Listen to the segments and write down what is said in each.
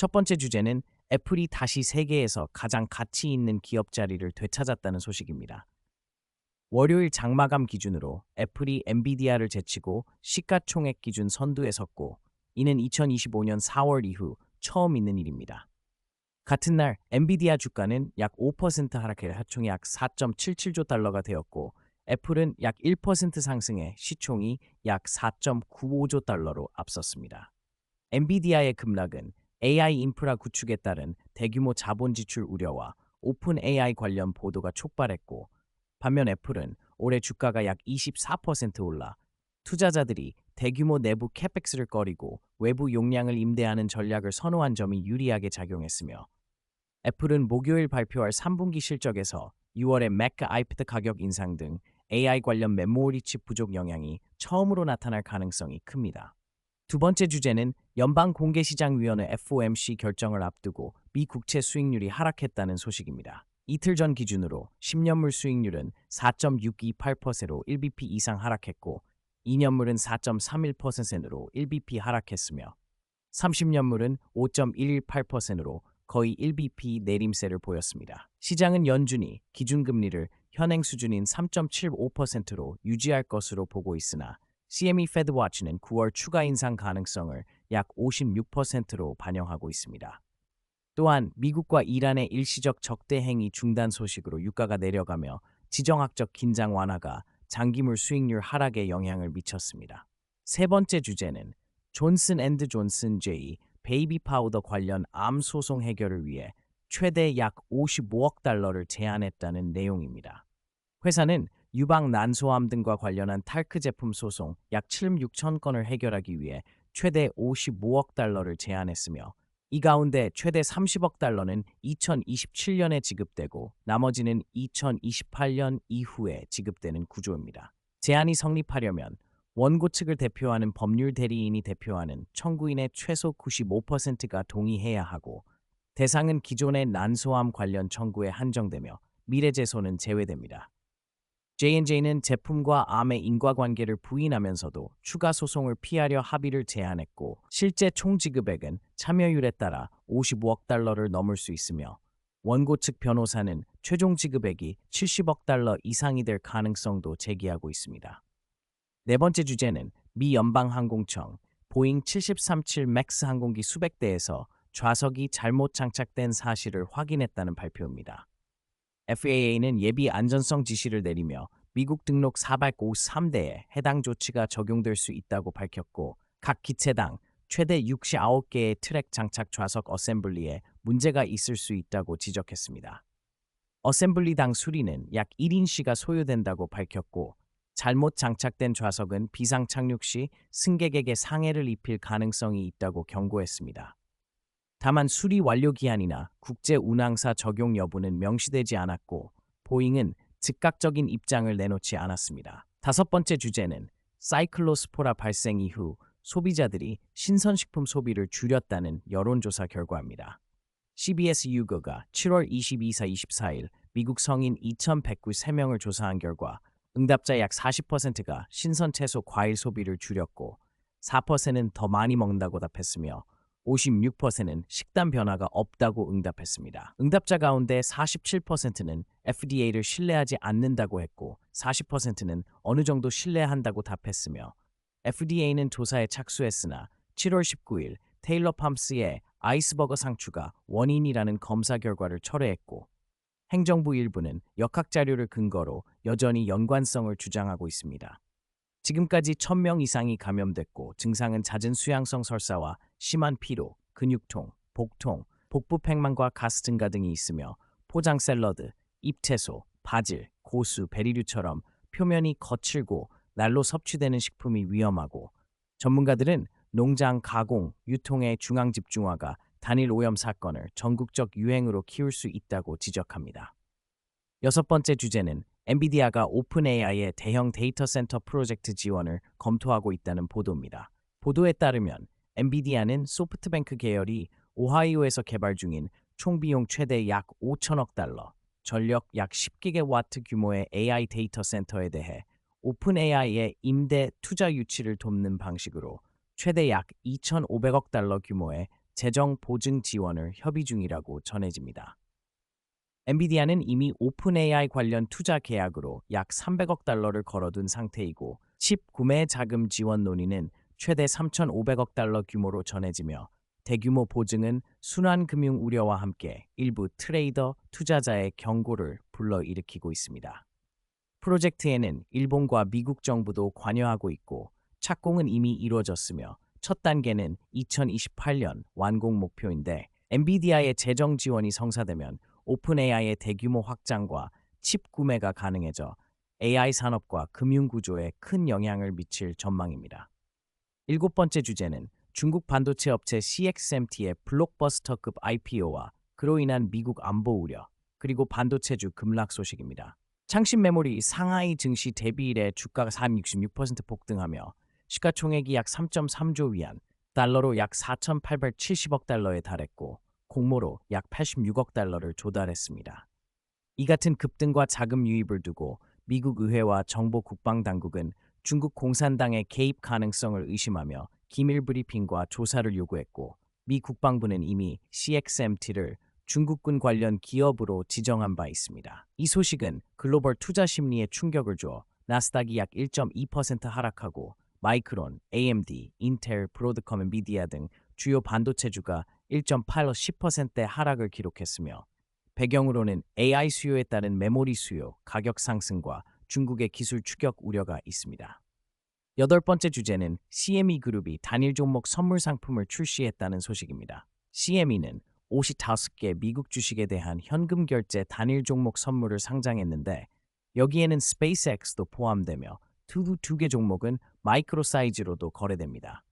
첫 번째 주제는 애플이 다시 세계에서 가장 가치 있는 기업 자리를 되찾았다는 소식입니다. 월요일 장마감 기준으로 애플이 엔비디아를 제치고 시가총액 기준 선두에 섰고, 이는 2025년 4월 이후 처음 있는 일입니다. 같은 날 엔비디아 주가는 약 5% 하락해 하총이 약 4.77조 달러가 되었고, 애플은 약 1% 상승해 시총이 약 4.95조 달러로 앞섰습니다. 엔비디아의 급락은 AI 인프라 구축에 따른 대규모 자본 지출 우려와 오픈 AI 관련 보도가 촉발했고, 반면 애플은 올해 주가가 약 24% 올라 투자자들이 대규모 내부 캐펙스를 꺼리고 외부 용량을 임대하는 전략을 선호한 점이 유리하게 작용했으며, 애플은 목요일 발표할 3분기 실적에서 6월의 맥 아이패드 가격 인상 등 AI 관련 메모리 칩 부족 영향이 처음으로 나타날 가능성이 큽니다. 두 번째 주제는 연방공개시장위원회 FOMC 결정을 앞두고 미 국채 수익률이 하락했다는 소식입니다. 이틀 전 기준으로 10년물 수익률은 4.628%로 1bp 이상 하락했고, 2년물은 4.31%로 1bp 하락했으며, 30년물은 5.118%로 거의 1bp 내림세를 보였습니다. 시장은 연준이 기준금리를 현행 수준인 3.75%로 유지할 것으로 보고 있으나, CME 페드워치는 9월 추가 인상 가능성을 약 56%로 반영하고 있습니다. 또한 미국과 이란의 일시적 적대 행위 중단 소식으로 유가가 내려가며 지정학적 긴장 완화가 장기물 수익률 하락에 영향을 미쳤습니다. 세 번째 주제는 존슨앤드존슨 J 베이비 파우더 관련 암 소송 해결을 위해 최대 약 55억 달러를 제안했다는 내용입니다. 회사는 유방 난소암 등과 관련한 탈크 제품 소송 약 7억 6천 건을 해결하기 위해 최대 55억 달러를 제안했으며, 이 가운데 최대 30억 달러는 2027년에 지급되고 나머지는 2028년 이후에 지급되는 구조입니다. 제안이 성립하려면 원고 측을 대표하는 법률 대리인이 대표하는 청구인의 최소 95%가 동의해야 하고, 대상은 기존의 난소암 관련 청구에 한정되며 미래재소는 제외됩니다. J&J는 제품과 암의 인과관계를 부인하면서도 추가 소송을 피하려 합의를 제안했고, 실제 총 지급액은 참여율에 따라 55억 달러를 넘을 수 있으며, 원고 측 변호사는 최종 지급액이 70억 달러 이상이 될 가능성도 제기하고 있습니다. 네 번째 주제는 미 연방항공청 보잉 737 맥스 항공기 수백 대에서 좌석이 잘못 장착된 사실을 확인했다는 발표입니다. FAA는 예비 안전성 지시를 내리며 미국 등록 453대에 해당 조치가 적용될 수 있다고 밝혔고, 각 기체당 최대 69개의 트랙 장착 좌석 어셈블리에 문제가 있을 수 있다고 지적했습니다. 어셈블리당 수리는 약 1인시가 소요된다고 밝혔고, 잘못 장착된 좌석은 비상 착륙 시 승객에게 상해를 입힐 가능성이 있다고 경고했습니다. 다만 수리 완료 기한이나 국제 운항사 적용 여부는 명시되지 않았고, 보잉은 즉각적인 입장을 내놓지 않았습니다. 다섯 번째 주제는 사이클로스포라 발생 이후 소비자들이 신선식품 소비를 줄였다는 여론조사 결과입니다. CBS 유거가 7월 22일 미국 성인 2,193명을 조사한 결과 응답자 약 40%가 신선 채소 과일 소비를 줄였고, 4%는 더 많이 먹는다고 답했으며, 56%는 식단 변화가 없다고 응답했습니다. 응답자 가운데 47%는 FDA를 신뢰하지 않는다고 했고, 40%는 어느 정도 신뢰한다고 답했으며, FDA는 조사에 착수했으나 7월 19일 테일러 팜스의 아이스버거 상추가 원인이라는 검사 결과를 철회했고, 행정부 일부는 역학 자료를 근거로 여전히 연관성을 주장하고 있습니다. 지금까지 1,000명 이상이 감염됐고, 증상은 잦은 수양성 설사와 심한 피로, 근육통, 복통, 복부 팽만과 가스 증가 등이 있으며, 포장 샐러드, 잎채소, 바질, 고수, 베리류처럼 표면이 거칠고 날로 섭취되는 식품이 위험하고, 전문가들은 농장, 가공, 유통의 중앙 집중화가 단일 오염 사건을 전국적 유행으로 키울 수 있다고 지적합니다. 여섯 번째 주제는 엔비디아가 오픈 AI의 대형 데이터 센터 프로젝트 지원을 검토하고 있다는 보도입니다. 보도에 따르면 엔비디아는 소프트뱅크 계열이 오하이오에서 개발 중인 총 비용 최대 약 5천억 달러, 전력 약 10기가와트 규모의 AI 데이터 센터에 대해 오픈 AI의 임대 투자 유치를 돕는 방식으로 최대 약 2,500억 달러 규모의 재정 보증 지원을 협의 중이라고 전해집니다. 엔비디아는 이미 오픈 AI 관련 투자 계약으로 약 300억 달러를 걸어둔 상태이고 칩 구매 자금 지원 논의는 최대 3,500억 달러 규모로 전해지며 대규모 보증은 순환 금융 우려와 함께 일부 트레이더 투자자의 경고를 불러일으키고 있습니다. 프로젝트에는 일본과 미국 정부도 관여하고 있고 착공은 이미 이루어졌으며 첫 단계는 2028년 완공 목표인데 엔비디아의 재정 지원이 성사되면 오픈 AI의 대규모 확장과 칩 구매가 가능해져 AI 산업과 금융 구조에 큰 영향을 미칠 전망입니다. 일곱 번째 주제는 중국 반도체 업체 CXMT의 블록버스터급 IPO와 그로 인한 미국 안보 우려, 그리고 반도체주 급락 소식입니다. 창신 메모리 상하이 증시 대비일에 주가가 466% 폭등하며 시가총액이 약 3.3조 위안, 달러로 약 4,870억 달러에 달했고 공모로 약 86억 달러를 조달했습니다. 이 같은 급등과 자금 유입을 두고 미국 의회와 정보 국방당국은 중국 공산당의 개입 가능성을 의심하며 기밀 브리핑과 조사를 요구했고 미 국방부는 이미 CXMT를 중국군 관련 기업으로 지정한 바 있습니다. 이 소식은 글로벌 투자 심리에 충격을 줘 나스닥이 약 1.2% 하락하고 마이크론, AMD, 인텔, 브로드컴, 엔비디아 등 주요 반도체주가 1.8-10%대 하락을 기록했으며 배경으로는 AI 수요에 따른 메모리 수요, 가격 상승과 중국의 기술 추격 우려가 있습니다. 여덟 번째 주제는 CME 그룹이 단일 종목 선물 상품을 출시했다는 소식입니다. CME는 55개 미국 주식에 대한 현금 결제 단일 종목 선물을 상장했는데 여기에는 스페이스X도 포함되며 두 개 종목은 마이크로 사이즈로도 거래됩니다.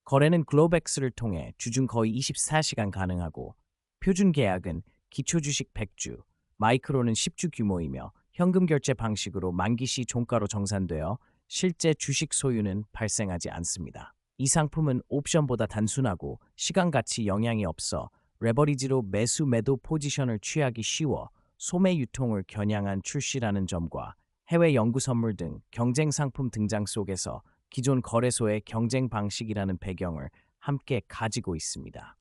거래는 글로백스를 통해 주중 거의 24시간 가능하고 표준 계약은 기초 주식 100주, 마이크로는 10주 규모이며 현금 결제 방식으로 만기 시 종가로 정산되어 실제 주식 소유는 발생하지 않습니다. 이 상품은 옵션보다 단순하고 시간 가치 영향이 없어 레버리지로 매수 매도 포지션을 취하기 쉬워 소매 유통을 겨냥한 출시라는 점과 해외 연구 선물 등 경쟁 상품 등장 속에서 기존 거래소의 경쟁 방식이라는 배경을 함께 가지고 있습니다.